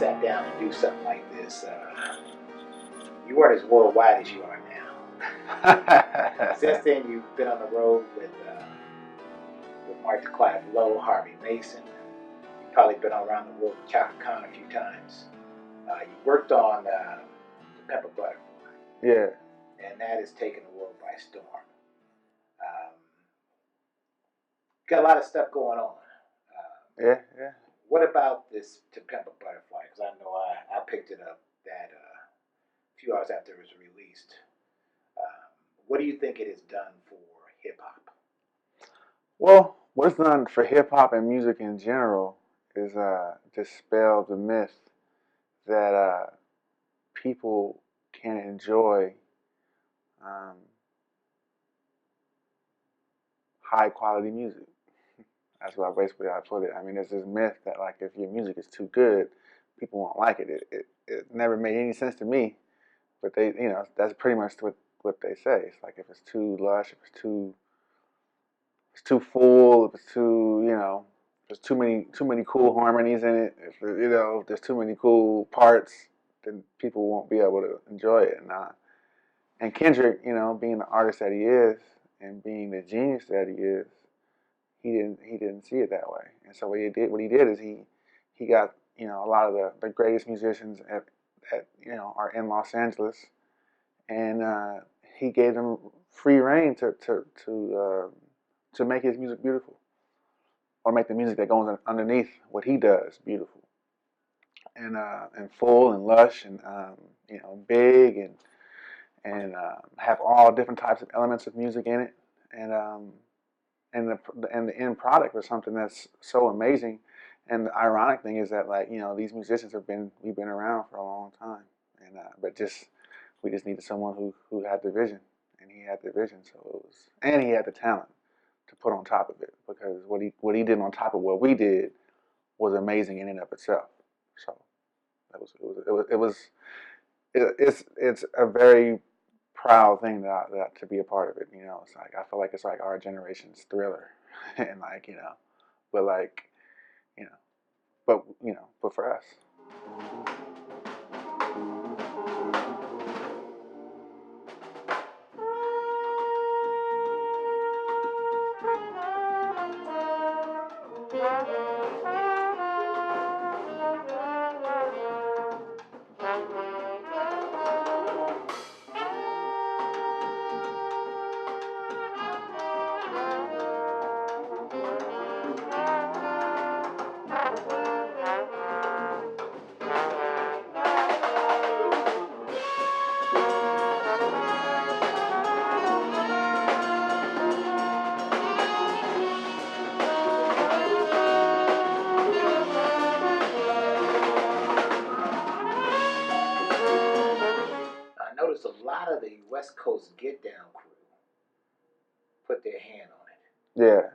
sat down to do something like this, you weren't as worldwide as you are now. Since then, you've been on the road with Mark Clive Lowe, Harvey Mason. You've probably been around the world with Chaka Khan a few times. You worked on the Pepper Butterfly. Yeah. And that has taken the world by storm. Got a lot of stuff going on. Yeah. What about this To Pimp a Butterfly? Because I know I picked it up that a few hours after it was released. What do you think it has done for hip hop? Well, what's done for hip hop and music in general is dispel the myth that people can enjoy high quality music. That's what basically I put it. I mean, there's this myth that like if your music is too good, people won't like it. It never made any sense to me, but they, that's pretty much what they say. It's like if it's too lush, if it's too full, if it's too, there's too many cool harmonies in it. If there's too many cool parts, then people won't be able to enjoy it. And Kendrick, being the artist that he is and being the genius that he is, he didn't see it that way. And so what he did is he got a lot of the greatest musicians at are in Los Angeles, and he gave them free reign to make his music beautiful, or make the music that goes underneath what he does beautiful, and full and lush and big and have all different types of elements of music in it, and the end product was something that's so amazing. And the ironic thing is that these musicians we've been around for a long time, and but we just needed someone who had the vision, and he had the vision. So and he had the talent to put on top of it, because what he did on top of what we did was amazing in and of itself. So it's a very proud thing that to be a part of it. It's like I feel like it's like our generation's Thriller, and but but for us. I noticed a lot of the West Coast Get Down crew put their hand on it. Yeah.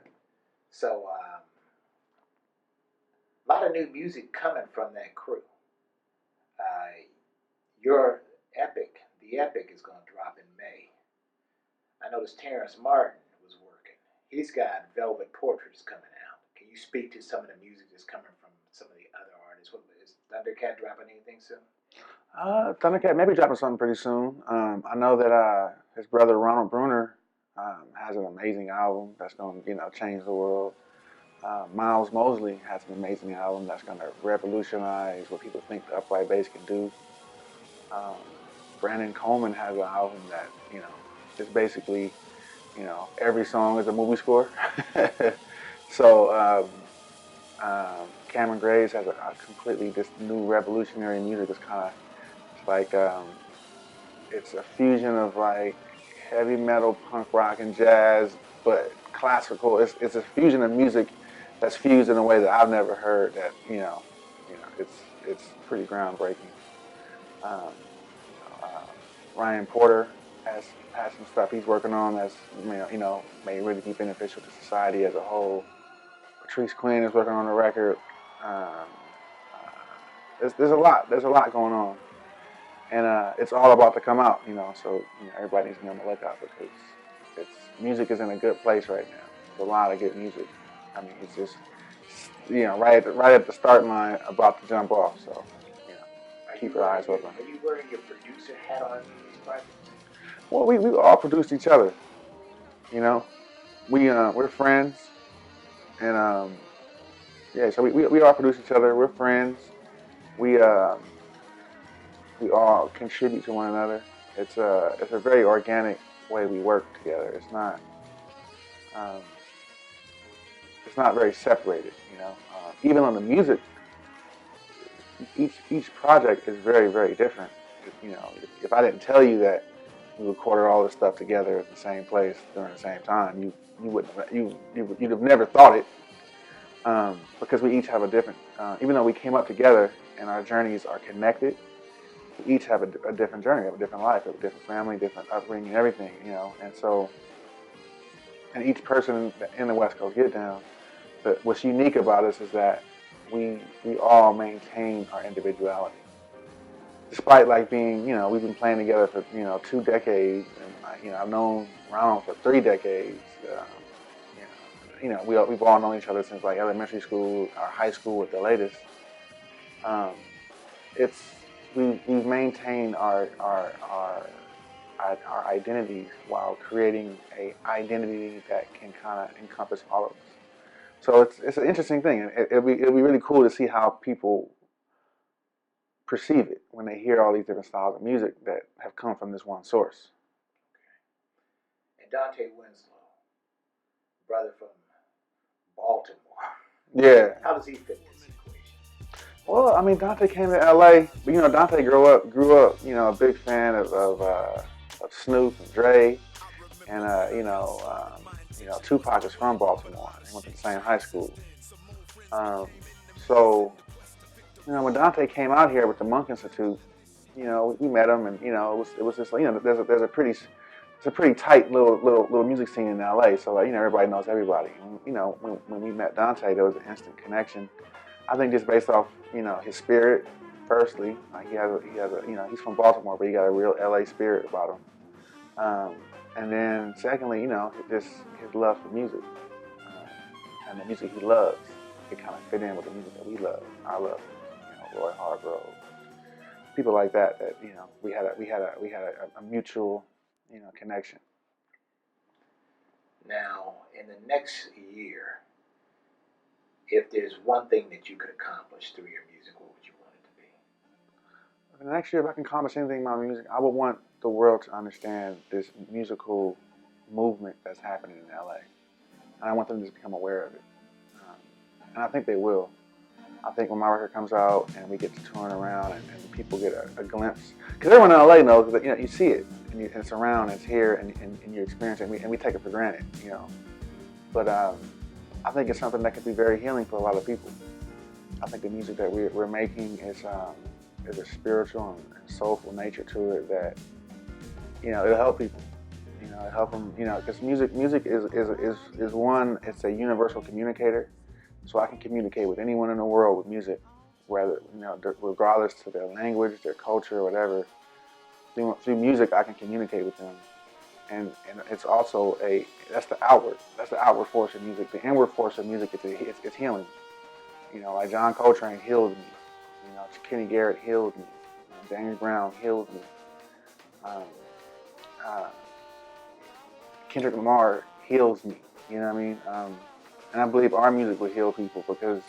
So a lot of new music coming from that crew. Your Epic, the Epic, is going to drop in May. I noticed Terrace Martin was working. He's got Velvet Portraits coming out. Can you speak to some of the music that's coming from some of the other artists? Is Thundercat dropping anything soon? Thundercat may be dropping something pretty soon. I know that his brother Ronald Bruner has an amazing album that's going to change the world. Miles Mosley has an amazing album that's going to revolutionize what people think the upright bass can do. Brandon Coleman has an album that is basically every song is a movie score. So Cameron Graves has a completely this new revolutionary music. It's kind of like it's a fusion of like heavy metal, punk rock, and jazz, but classical. It's a fusion of music that's fused in a way that I've never heard. That it's pretty groundbreaking. Ryan Porter has some stuff he's working on that's may really be beneficial to society as a whole. Patrice Quinn is working on a record. There's a lot going on, and it's all about to come out. So everybody needs to be on the lookout, because music is in a good place right now. There's a lot of good music. I mean, it's just right at the start line, about to jump off. So keep our eyes open. Are you wearing your producer hat on these projects? Well, we all produced each other. You know, we're friends, and yeah, so we all produce each other. We're friends. We we all contribute to one another. It's a very organic way we work together. Um, it's not very separated. You know, even on the music, each project is very different. You know, if I didn't tell you that we recorded all this stuff together at the same place during the same time, you wouldn't you'd have never thought it, because we each have a different. Even though we came up together and our journeys are connected, we each have a different journey, we have a different life, we have a different family, different upbringing, everything. You know, and so, and each person in the West Coast Get Down, but what's unique about us is that we all maintain our individuality. Despite like being, you know, we've been playing together for 2 decades, and I've known Ronald for 3 decades. We've all known each other since like elementary school or high school at the latest. Um, it's we've maintained our identities while creating a identity that can kind of encompass all of us. So it's an interesting thing. It'll be really cool to see how people perceive it when they hear all these different styles of music that have come from this one source. And Dante Winslow, brother from Baltimore. Yeah. How does he fit in this equation? Well, I mean, Dante came to LA, but Dante grew up, a big fan of Snoop and Dre, and Tupac is from Baltimore. They went to the same high school. So when Dante came out here with the Monk Institute, we met him, and it was just there's a pretty tight little music scene in LA. So everybody knows everybody. When we met Dante, there was an instant connection. I think just based off his spirit. Firstly, he's from Baltimore, but he got a real LA spirit about him. And then secondly, just his love for music, and the music he loves. It kind of fit in with the music that we love. I love, Roy Hargrove, people like that. That we had a mutual, connection. Now, in the next year, if there's one thing that you could accomplish through your music, what would you want it to be? The next year, if I can accomplish anything in my music, I would want the world to understand this musical movement that's happening in LA, and I want them to become aware of it. And I think they will. I think when my record comes out and we get to touring around and people get a glimpse, because everyone in LA knows that you see it and it's around, it's here, and you experience it, and we take it for granted, But I think it's something that can be very healing for a lot of people. I think the music that we're making is a spiritual and soulful nature to it that it'll help people. It'll help them. Because music is one. It's a universal communicator. So I can communicate with anyone in the world with music, regardless to their language, their culture, whatever. Through music, I can communicate with them, and it's also that's the outward force of music. The inward force of music, it's healing. Like John Coltrane healed me. Kenny Garrett healed me. James Brown healed me. Kendrick Lamar heals me. You know what I mean? And I believe our music will heal people because,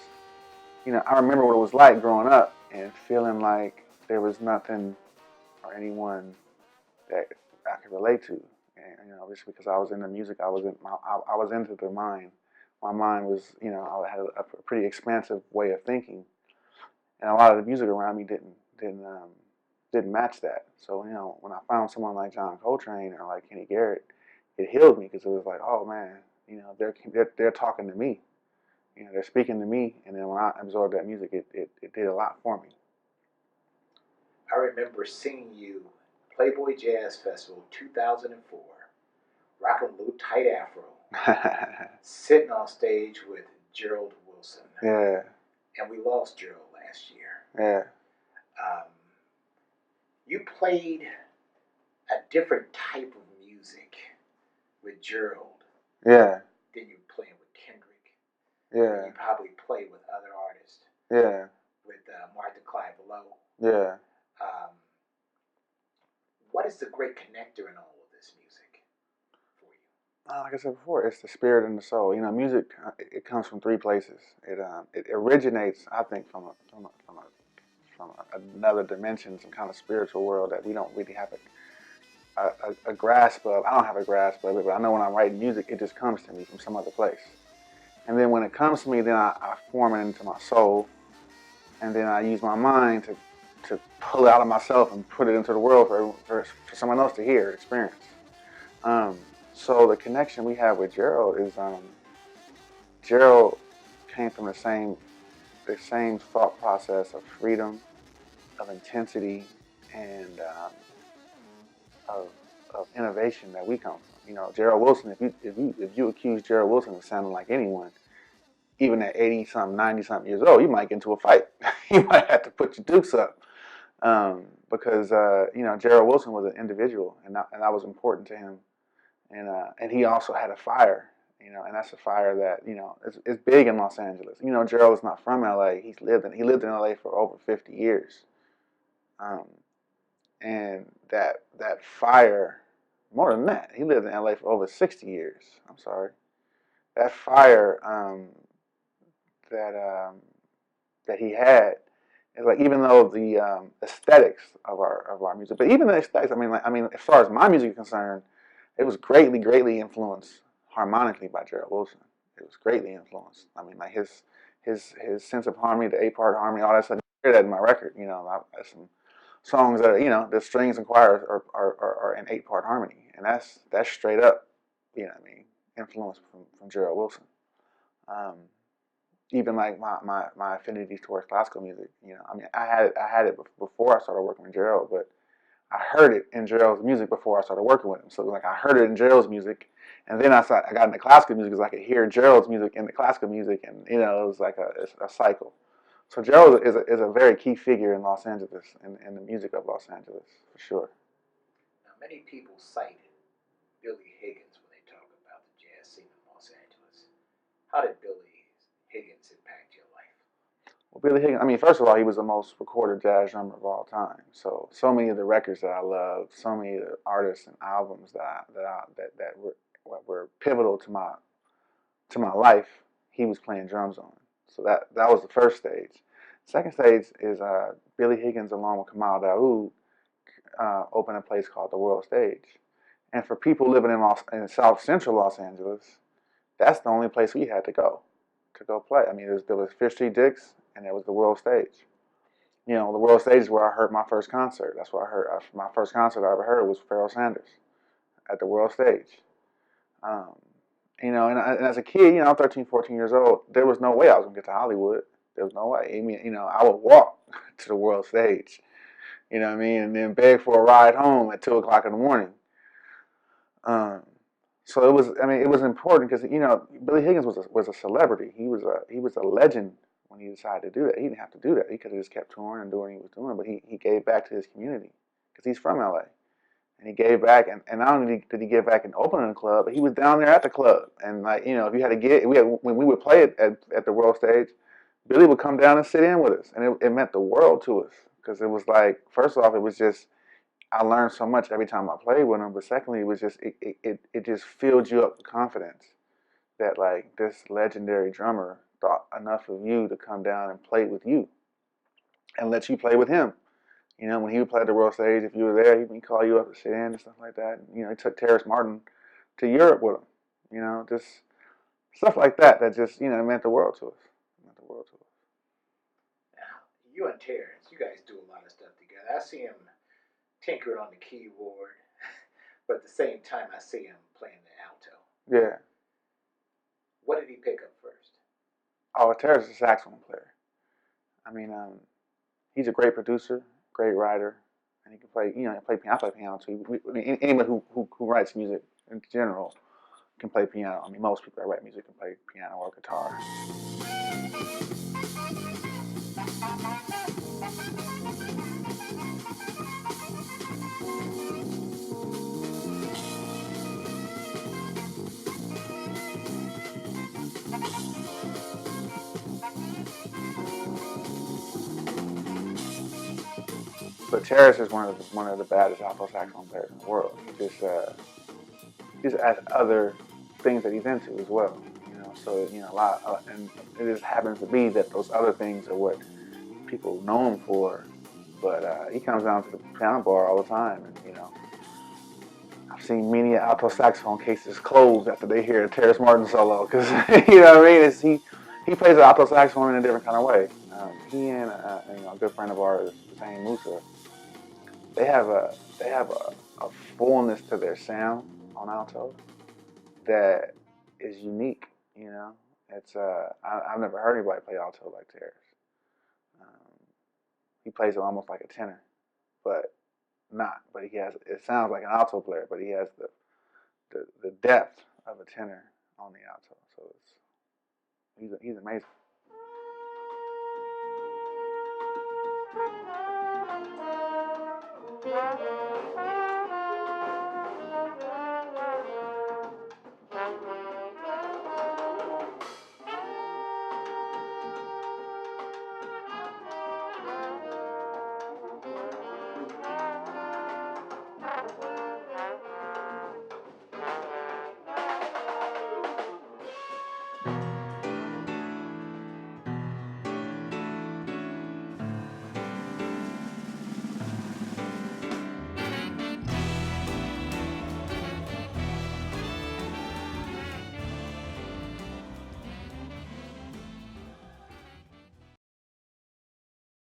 I remember what it was like growing up and feeling like there was nothing or anyone that I could relate to. And, just because I was into music, I was into the mind. My mind was, I had a pretty expansive way of thinking, and a lot of the music around me didn't match that. So, when I found someone like John Coltrane or like Kenny Garrett, it healed me because it was like, oh man. They're talking to me. They're speaking to me, and then when I absorbed that music, it did a lot for me. I remember seeing you Playboy Jazz Festival 2004, rocking a little tight afro, sitting on stage with Gerald Wilson. Yeah. And we lost Gerald last year. Yeah. You played a different type of music with Gerald. Yeah. Then you playing with Kendrick. Yeah. You probably play with other artists. Yeah. With Martha Clyde Below. Yeah. is the great connector in all of this music for you? Like I said before, it's the spirit and the soul. Music it comes from three places. It originates, I think, from another dimension, some kind of spiritual world that we don't really have a grasp of. I don't have a grasp of it, but I know when I'm writing music, it just comes to me from some other place. And then when it comes to me, then I form it into my soul, and then I use my mind to pull it out of myself and put it into the world for someone else to hear, experience. So the connection we have with Gerald is Gerald came from the same thought process of freedom, of intensity, and of innovation that we come from. Gerald Wilson. If you accuse Gerald Wilson of sounding like anyone, even at 80-something, 90-something years old, you might get into a fight. You might have to put your dukes up because Gerald Wilson was an individual, and that was important to him. And he also had a fire, and that's a fire that it's big in Los Angeles. Gerald is not from LA. He lived in LA for over 50 years, and that fire, more than that, he lived in LA for over 60 years. I'm sorry, that fire that he had. It's like, even though the aesthetics of our music, but even the aesthetics, as far as my music is concerned, it was greatly influenced harmonically by Gerald Wilson. It was greatly influenced. Like his sense of harmony, the 8-part harmony, all that stuff. You hear that in my record. There's some songs that the strings and choirs are in 8-part harmony, and that's straight up, influence from Gerald Wilson. Even like my affinity towards classical music, I had it before I started working with Gerald, but I heard it in Gerald's music before I started working with him. So it was like I heard it in Gerald's music, and then I got into classical music because I could hear Gerald's music in the classical music, and it was like a cycle. So Gerald is a very key figure in Los Angeles, in the music of Los Angeles, for sure. Now, many people cite Billy Higgins when they talk about the jazz scene in Los Angeles. How did Billy Higgins impact your life? Well, Billy Higgins, first of all, he was the most recorded jazz drummer of all time. So many of the records that I loved, so many of the artists and albums that were pivotal to my life, he was playing drums on. So that was the first stage. Second stage is Billy Higgins, along with Kamal Daoud, opened a place called the World Stage. And for people living in South Central Los Angeles, that's the only place we had to go play. There was Fifth Street Dix, and there was the World Stage. The World Stage is where I heard my first concert. That's where I heard my first concert I ever heard was Pharoah Sanders at the World Stage. And as a kid, I'm 13, 14 years old. There was no way I was gonna get to Hollywood. There was no way. I would walk to the World Stage. And then beg for a ride home at 2:00 in the morning. So it was important because Billy Higgins was a celebrity. He was a legend when he decided to do that. He didn't have to do that. He could have just kept touring and doing what he was doing, but he gave back to his community because he's from LA, and he gave back. And not only did he give back in opening the club, but he was down there at the club. And if you had to get, when we would play it at the World Stage, Billy would come down and sit in with us, and it meant the world to us because it was like, first off, it was just, I learned so much every time I played with him, but secondly, it was just it just filled you up with confidence that like this legendary drummer thought enough of you to come down and play with you and let you play with him. When he would play at the World Stage, if you were there, he'd call you up to sit in and stuff like that. He took Terrace Martin to Europe with him. Just stuff like that just meant the world to us. Now, you and Terrence, you guys do a lot of stuff together. I see him tinkering on the keyboard, but at the same time, I see him playing the alto. Yeah. What did he pick up first? Oh, Terrence is a saxophone player. He's a great producer, great writer, and he can play. I play piano too. Anyone who writes music in general can play piano. Most people that write music can play piano or guitar. But Terrace is one of the baddest alto saxophone players in the world. He just has other things that he's into as well. So a lot, and it just happens to be that those other things are what people know him for. But he comes down to the piano bar all the time, and I've seen many alto saxophone cases close after they hear a Terrace Martin solo, because you know what I mean. He plays the alto saxophone in a different kind of way. He and a good friend of ours, Zane Musa, they have a fullness to their sound on alto that is unique. It's I've never heard anybody play alto like Terrace. He plays it almost like a tenor, but not. But it sounds like an alto player, but he has the depth of a tenor on the alto. So he's amazing.